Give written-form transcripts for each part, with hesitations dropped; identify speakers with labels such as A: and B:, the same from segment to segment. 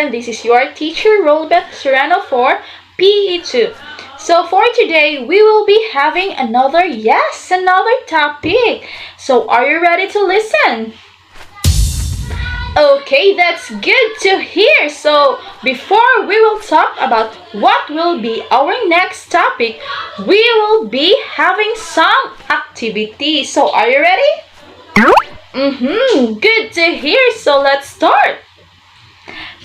A: again, this is your teacher Rolbeth Serrano for PE2. So for today, we will be having another topic. So are you ready to listen? Okay, that's good to hear. So before we will talk about what will be our next topic, we will be having some activities. So are you ready? Good to hear. So let's start.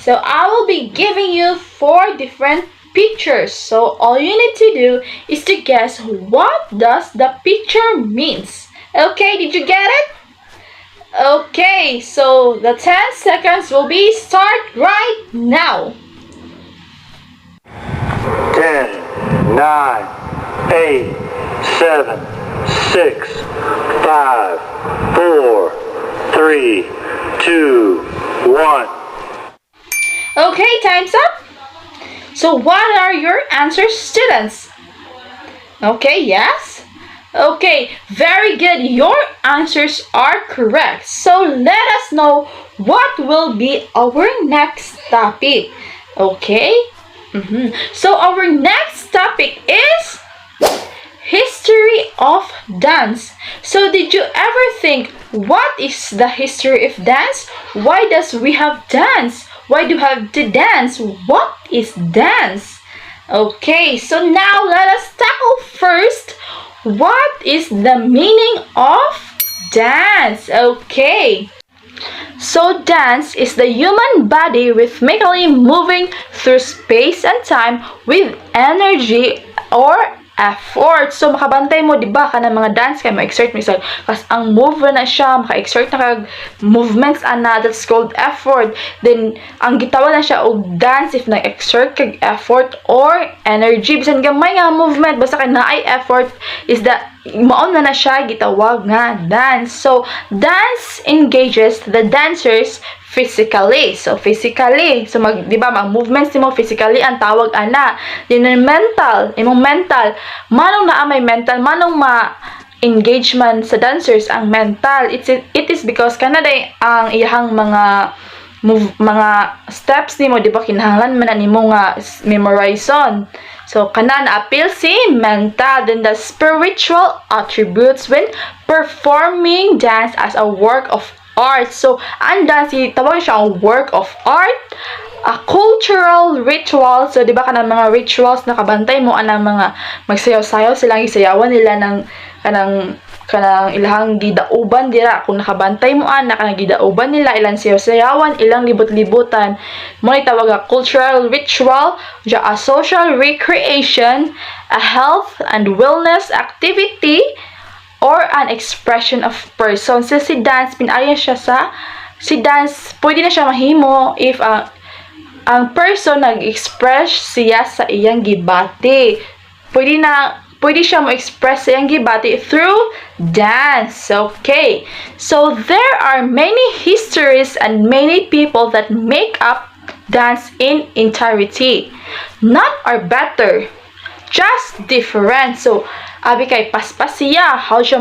A: So I will be giving you 4 different pictures. So all you need to do is to guess what does the picture means. Okay, did you get it? Okay, so the 10 seconds will be start right now.
B: 10, 9, 8, 7, 6, 5, 4, 3, 2, 1.
A: Okay, time's up. So what are your answers, students? Okay, yes? Okay, very good. Your answers are correct. So let us know what will be our next topic. Okay? So our next topic is history of dance. So did you ever think, what is the history of dance? Why does we have dance? Why do we have to dance? What is dance? Okay, so now let us tackle first, what is the meaning of dance? Okay. So dance is the human body rhythmically moving through space and time with energy or effort. So makabantay mo, di ba, ka ng mga dance kay ma-exert mo isa. Kasi ang move na siya, maka-exert na kag movements ana, that's called effort. Then ang gitawag na siya og dance if na-exert kag effort or energy. Bisan gamay nga movement basta kay naay effort is that maon na siya gitawag nga dance. So dance engages the dancers physically. So physically, so di ba ang movements nimo physically ang tawag ana. Then mental, imong mental, manong naa may mental, manong engagement sa dancers ang mental. It is because kanaday ang iyang mga steps nimo, di ba kinahanglan man nimo nga memorization. So kana na-appeal si mental. Then the spiritual attributes when performing dance as a work of art. So ang dance tawag siya ang work of art, a cultural ritual. So di ba kanang mga rituals nakabantay mo anang mga magsayaw-sayaw silang isayawan nila ng kanang ilang gidauban dira, kung nakabantay mo ana kanang gidauban nila ilang sayaw-sayawan, ilang libot-libutan mo tawag nga cultural ritual, a social recreation, a health and wellness activity, or an expression of person. So si dance pinaaya siya si dance pwede na siya mahimo if ang person nag-express siya sa iyang gibati. Pwede siya mo-express sa iyang gibati through dance. Okay. So there are many histories and many people that make up dance in entirety. Not are better, just different. So abi kay paspas siya, how siya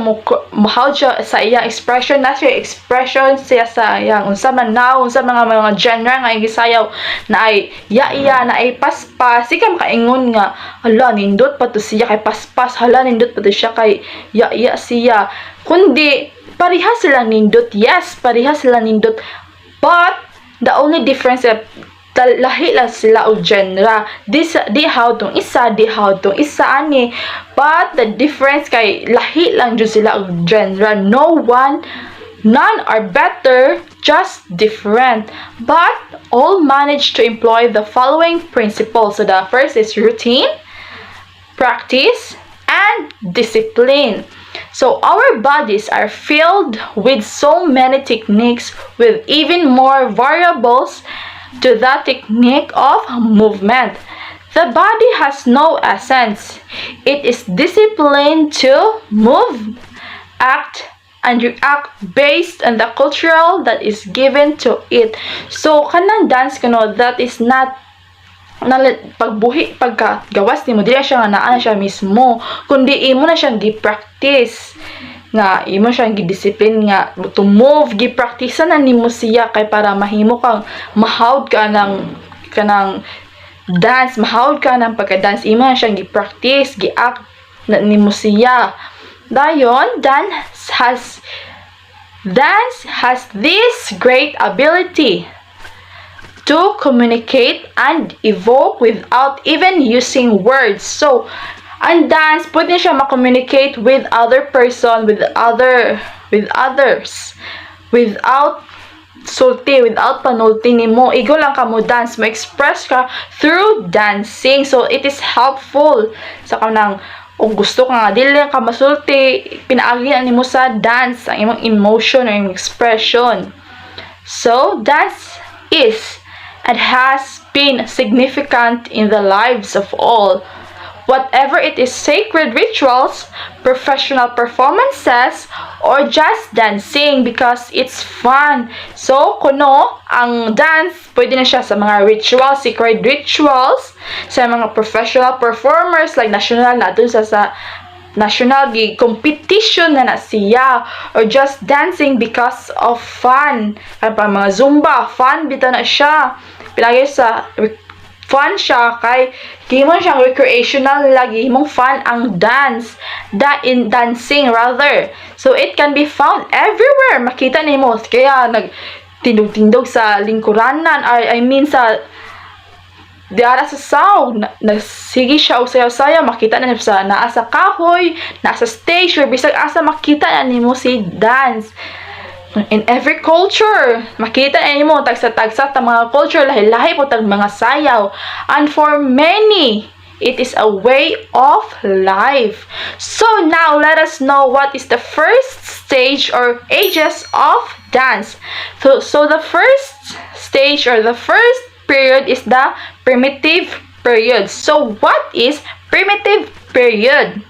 A: sa iyang expression na siya expression siya sa iyang unsa man mga genre nga gisayaw na ay iya na ay paspas, ika makaingon nga hala nindot pa to siya kay paspas, hala nindot pa to siya kay iya siya, kundi pareha sila nindot. Yes, pareha sila nindot, but the only difference is lahi lang sila o genre. Di how tong isa ani, but the difference kay lahi lang jud sila og genre. None are better, just different, but all manage to employ the following principles. So the first is routine, practice, and discipline. So our bodies are filled with so many techniques, with even more variables to the technique of movement. The body has no essence. It is disciplined to move, act, and react based on the cultural that is given to it. So kanang dance kuno, that is not paggawas nimo dili siya nga naa siya mismo, kundi imo na siyang gi-practice nga imo siyang gidiscipline nga to move, gi-practice na nimo siya kay para mahimo kang mahawd ka ng kanang dance, mahawd ka ng pagka-dance, imo na siyang gi-practice, gi-act na nimo siya. Dayon, dance has this great ability to communicate and evoke without even using words. So, ang dance, pwede siya ma-communicate with other person, with others, without sulti, without panulti nimo. Igo lang ka mo dance, mo express ka through dancing. So, it is helpful sa kanang kung gusto ka nga, dili lang ka masulti, pinaagyan nimo sa dance ang imong emotion or imong expression. So, dance is and has been significant in the lives of all. Whatever it is, sacred rituals, professional performances, or just dancing because it's fun. So, kuno, ang dance, pwede na siya sa mga rituals, sacred rituals, sa mga professional performers like national na dun sa national competition na siya, or just dancing because of fun. Kaya pa mga zumba, fun bita na siya. Pilagay sa fun siya kay himong siyang recreational lagi, himong fun ang dance, dancing rather. So it can be found everywhere. Makita nimo kaya nagtindog-tindog sa lingkuranan, I mean sa diara sa sound, nagsige siya og sayaw-sayaw, makita na sa naa sa kahoy, naa sa stage, or bisag asa makita na nimo si dance. In every culture, makita na nimo tagsa-tagsa ta mga culture, lahi-lahi po tag mga sayaw. And for many, it is a way of life. So now let us know what is the first stage or ages of dance. So the first stage or the first period is the primitive period. So what is primitive period?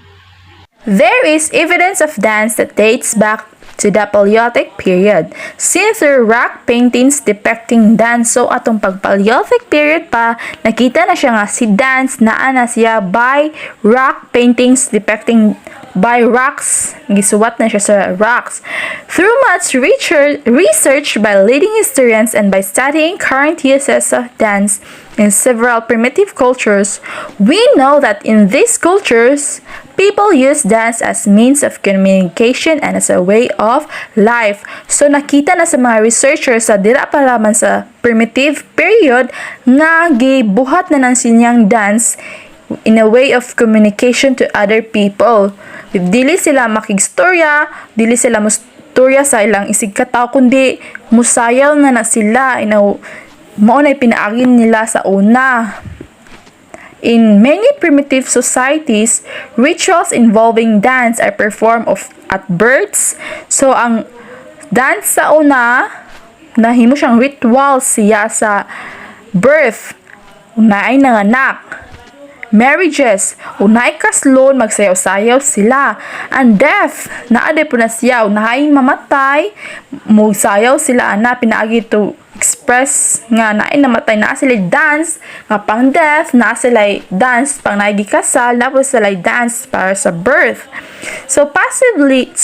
C: There is evidence of dance that dates back to the Paleolithic period. Since there are rock paintings depicting dance, so atong pag-Paleolithic period pa, nakita na siya nga si dance naa na siya by rock paintings depicting by rocks. Gisuwat na siya sa rocks. Through much research by leading historians and by studying current uses of dance in several primitive cultures, we know that in these cultures, people use dance as means of communication and as a way of life. So nakita na sa mga researchers sa dira pa lamang sa primitive period nga gibuhat na ng sinyang dance in a way of communication to other people. Dili sila makigstorya, dili sila mustorya sa ilang isig kataw, kundi musayaw na sila. Mao na pinaagin nila sa una. In many primitive societies, rituals involving dance are performed at births. So, ang dance sa una, nahimo siyang ritual siya sa birth, unaay nanganak, marriages, unay kaslon, magsayaw-sayaw sila. And death, naade po na siya, unahay mamatay, magsayaw sila, pinaagi to express nga naay namatay, na sila dance nga pang death, na sila dance pang naigikasal, na po sila dance para sa birth. So possibly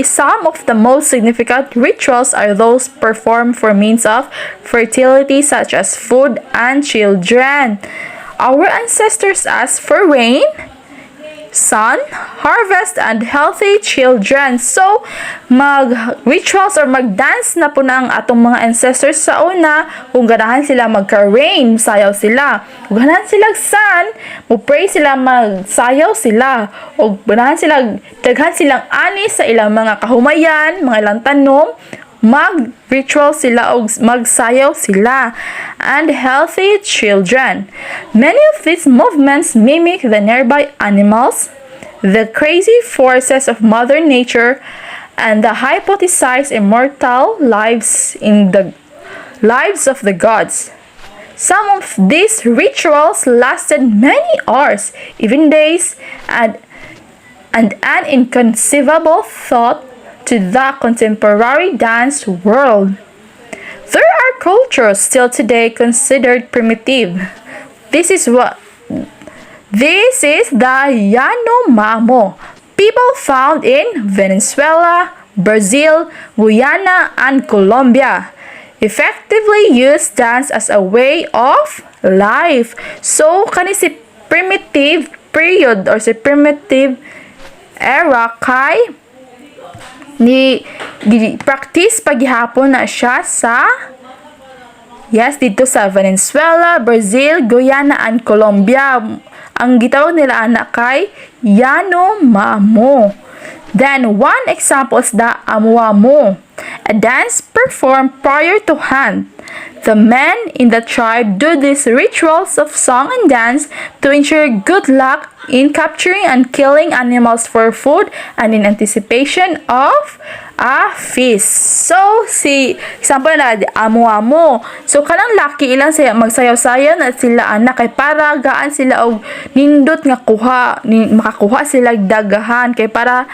C: some of the most significant rituals are those performed for means of fertility, such as food and children. Our ancestors asked for rain, sun, harvest, and healthy children. So, mag-rituals or mag-dance na po ng atong mga ancestors sa una. Kung ganahan sila magka-rain, sayaw sila. Kung ganahan sila sun, mo-pray sila, magsayaw sila. O ganahan sila, daghan silang ani sa ilang mga kahumayan, mga ilang tanom, mag-ritual sila o magsayaw sila. And healthy children. Many of these movements mimic the nearby animals, the crazy forces of Mother Nature, and the hypothesized immortal lives in the lives of the gods. Some of these rituals lasted many hours, even days, and an inconceivable thought to the contemporary dance world. There are cultures still today considered primitive. This is the Yanomamo, people found in Venezuela, Brazil, Guyana, and Colombia. effectively used dance as a way of life. So, kani si primitive period or si primitive era kay ni practice paghihapon na siya sa dito sa Venezuela, Brazil, Guyana, and Colombia. Ang gitawag nila anak kay Yanomamo. Then, one example is the Amuamu, a dance performed prior to hunt. The men in the tribe do these rituals of song and dance to ensure good luck in capturing and killing animals for food and in anticipation of a feast. So, si example na Amu-amu. So, kanang laki ilang siya magsayaw-sayaw na sila anak kay para gaan sila og nindot nga makakuha sila dagahan kay para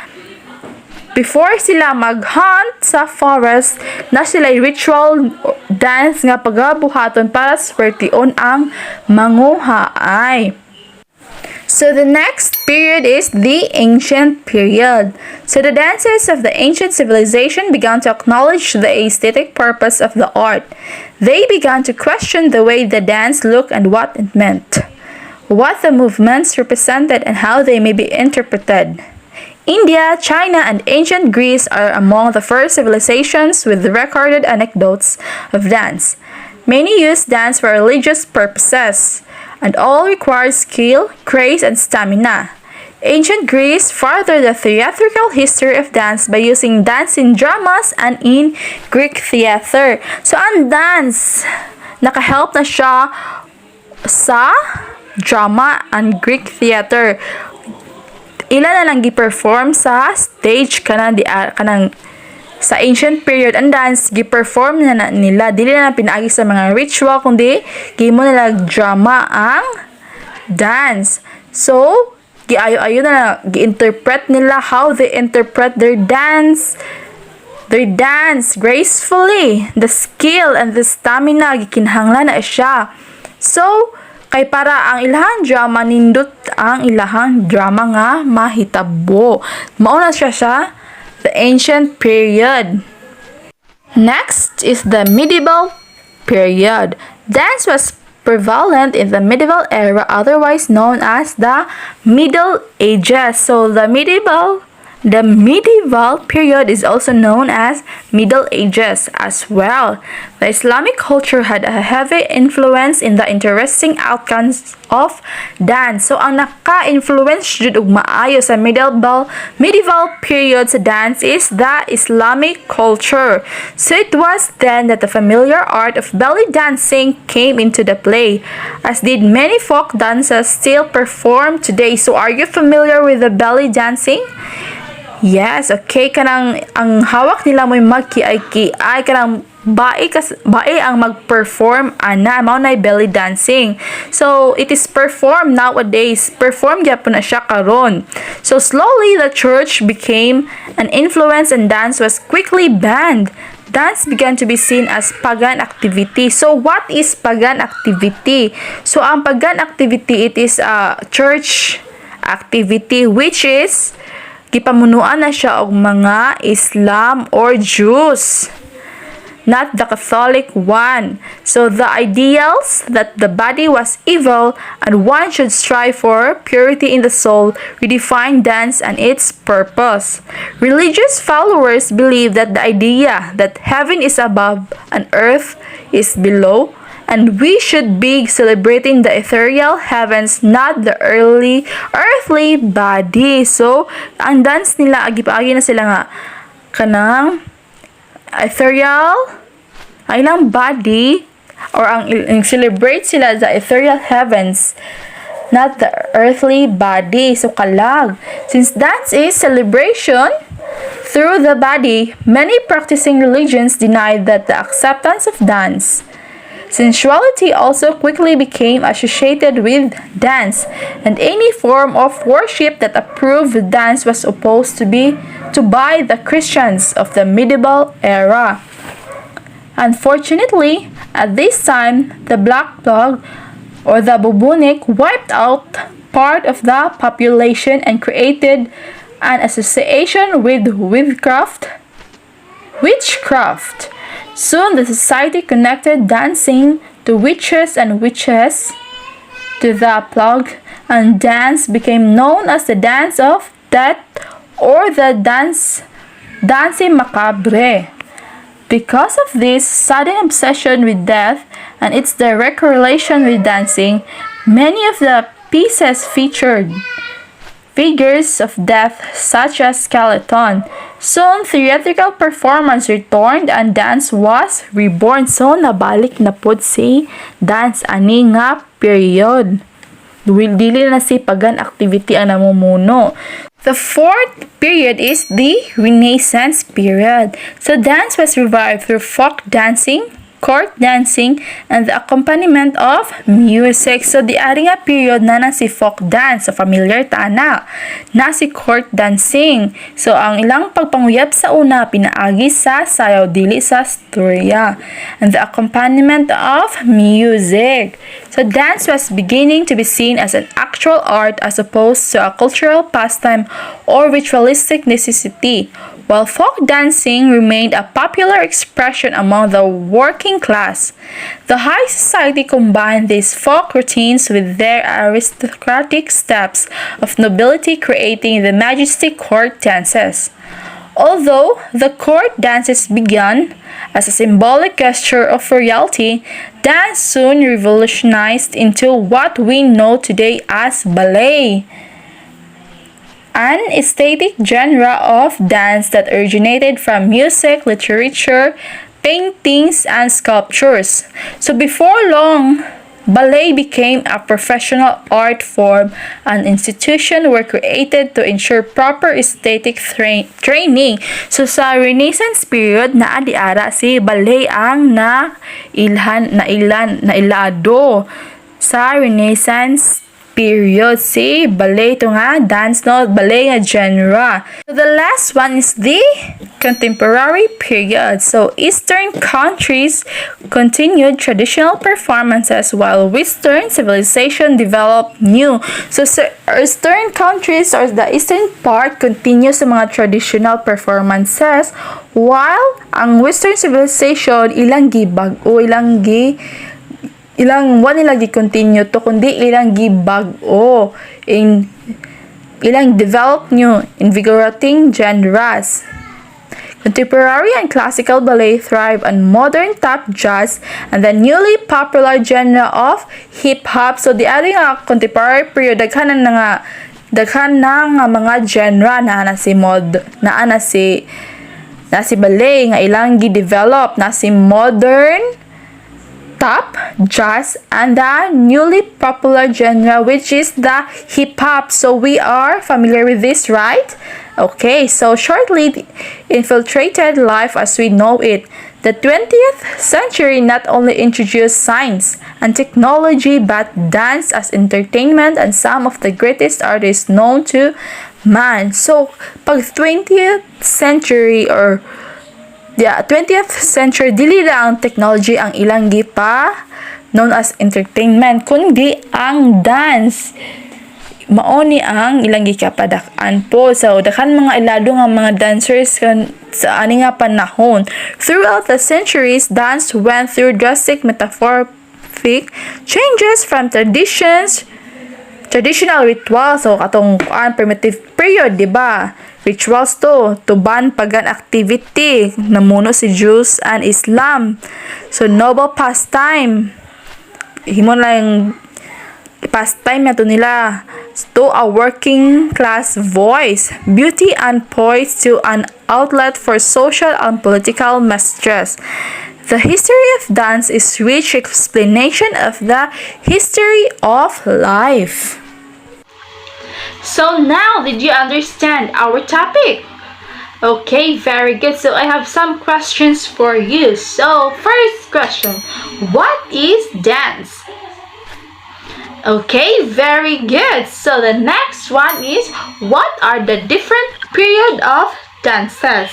C: before sila mag-hunt sa forest, na sila ritual dance nga pagabuhaton para swertion ang manguhaay. So the next period is the ancient period. So the dancers of the ancient civilization began to acknowledge the aesthetic purpose of the art. They began to question the way the dance looked and what it meant, what the movements represented, and how they may be interpreted. India, China, and ancient Greece are among the first civilizations with recorded anecdotes of dance. Many use dance for religious purposes, and all require skill, grace, and stamina. Ancient Greece furthered the theatrical history of dance by using dance in dramas and in Greek theater. So, ang dance, nakahelp na siya sa drama and Greek theater. Ilan na lang gi-perform sa stage kanang sa ancient period ang dance gi-perform na nila dili na pinaagi sa mga ritual kundi gimo nila drama ang dance. So giayo-ayo na gi-interpret nila how they interpret their dance gracefully. The skill and the stamina gikinahanglan na siya. So kay para ang ilahang drama nindot ang ilahang drama nga mahitabo. Mauna siya sa the ancient period. Next is the medieval period. Dance was prevalent in the medieval era, otherwise known as the Middle Ages. So the medieval period is also known as Middle Ages as well. The Islamic culture had a heavy influence in the interesting outcomes of dance. So, ang naka-influence jud og maayo sa medieval period sa dance is the Islamic culture. So, it was then that the familiar art of belly dancing came into the play, as did many folk dances still performed today. So, are you familiar with the belly dancing? Yes, okay, kanang ang hawak nila mo'y magkiay kanang bae ang mag-perform ana mao na belly dancing. So it is performed nowadays, perform gyapon na siya karon. So slowly the church became an influence and dance was quickly banned. Dance began to be seen as pagan activity. So what is pagan activity? So ang pagan activity, it is a church activity which is gipamunuan na siya og mga Islam or Jews, not the Catholic one. So the ideals that the body was evil and one should strive for purity in the soul redefine dance and its purpose. Religious followers believe that the idea that heaven is above and earth is below, and we should be celebrating the ethereal heavens, not the earthly body. So, ang dance nila, agipaagi na sila nga, kanang ethereal, ang ilang body, or ang celebrate sila the ethereal heavens, not the earthly body. So, kalag. Since dance is celebration through the body, many practicing religions denied that the acceptance of dance. Sensuality also quickly became associated with dance, and any form of worship that approved dance was opposed by the Christians of the medieval era. Unfortunately, at this time, the Black Plague or the bubonic wiped out part of the population and created an association with witchcraft. Soon the society connected dancing to witches and witches to the plague, and dance became known as the dance of death or the danse macabre. Because of this sudden obsession with death and its direct correlation with dancing, many of the pieces featured figures of death such as skeleton. Soon, theatrical performance returned and dance was reborn. So, nabalik na pod si dance ani nga period. Dili na si pagan activity ang namumuno. The fourth period is the Renaissance period. So, dance was revived through folk dancing, court dancing, and the accompaniment of music. So, di ari nga period na si folk dance. So, familiar ta na si court dancing. So, ang ilang pagpanguyab sa una, pinaagi sa sayaw, dili sa storya. And the accompaniment of music. So, dance was beginning to be seen as an actual art as opposed to a cultural pastime or ritualistic necessity, while folk dancing remained a popular expression among the working class. The high society combined these folk routines with their aristocratic steps of nobility, creating the majestic court dances. Although the court dances began as a symbolic gesture of royalty, dance soon revolutionized into what we know today as ballet, an aesthetic genre of dance that originated from music, literature, paintings, and sculptures. So before long, ballet became a professional art form, and institutions were created to ensure proper aesthetic training. So sa Renaissance period, naadiara si ballet ang nailado sa Renaissance period. Si ballet ito nga dance, no, ballet nga genre. So the last one is the contemporary period. So Eastern countries continued traditional performances while Western civilization developed new. So sa Eastern countries or the Eastern part continues sa mga traditional performances while ang Western civilization ilang gibag-o, ilang nila gi-continue to kundi ilang gibag-o in ilang develop new invigorating genres. Contemporary and classical ballet thrive on modern tap jazz and the newly popular genre of hip-hop. So di ari nga contemporary period daghan na mga genre na si ballet nga ilang gi-develop na si modern tap, jazz, and the newly popular genre which is the hip-hop. So we are familiar with this, right? Okay, so shortly infiltrated life as we know it. The 20th century not only introduced science and technology but dance as entertainment and some of the greatest artists known to man. So pag 20th century or 20th century, dili lang ang technology ang ilang gipa known as entertainment, kundi ang dance. Maoni ang ilang gikapadak-an po. So, dakan mga ilado nga mga dancers sa ani nga panahon. Throughout the centuries, dance went through drastic metamorphic changes from traditional rituals. So, katong primitive period, di ba? Rituals to ban pagan activity, namuno si Jews and Islam. So, noble pastime. Himo lang pastime na to nila to a working class voice. Beauty and poise to an outlet for social and political messages. The history of dance is rich explanation of the history of life.
A: So now, did you understand our topic? Okay, very good. So I have some questions for you. So first question, what is dance? Okay, very good. So the next one is, what are the different period of dances?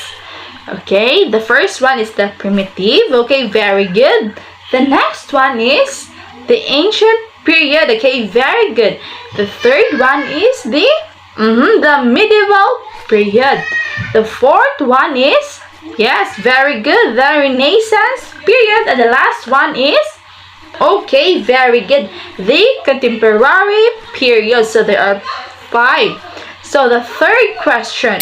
A: Okay, the first one is the primitive. Okay, very good. The next one is the ancient period. Okay, very good. The third one is the medieval period. The fourth one is Yes, very good. The Renaissance period. And the last one is? Okay, very good. The contemporary period. So there are 5. So the third question.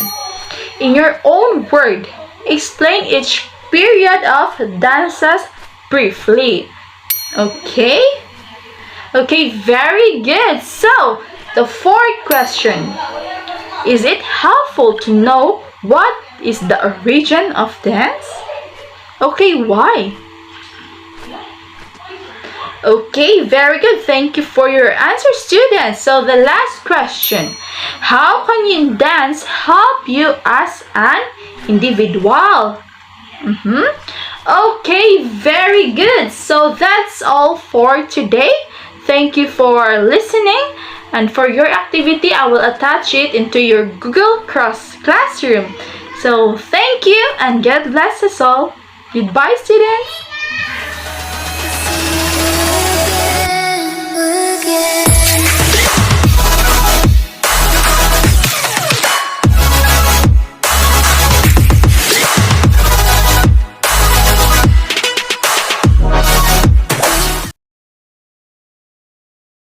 A: In your own word, explain each period of dances briefly. Okay? Okay, very good. So, the fourth question. Is it helpful to know what is the origin of dance? Okay, why? Okay, very good. Thank you for your answer, students. So the last question. How can you dance help you as an individual? Okay, very good. So that's all for today. Thank you for listening. And for your activity, I will attach it into your Google Classroom. So thank you and God bless us all. Goodbye, students.
D: Again.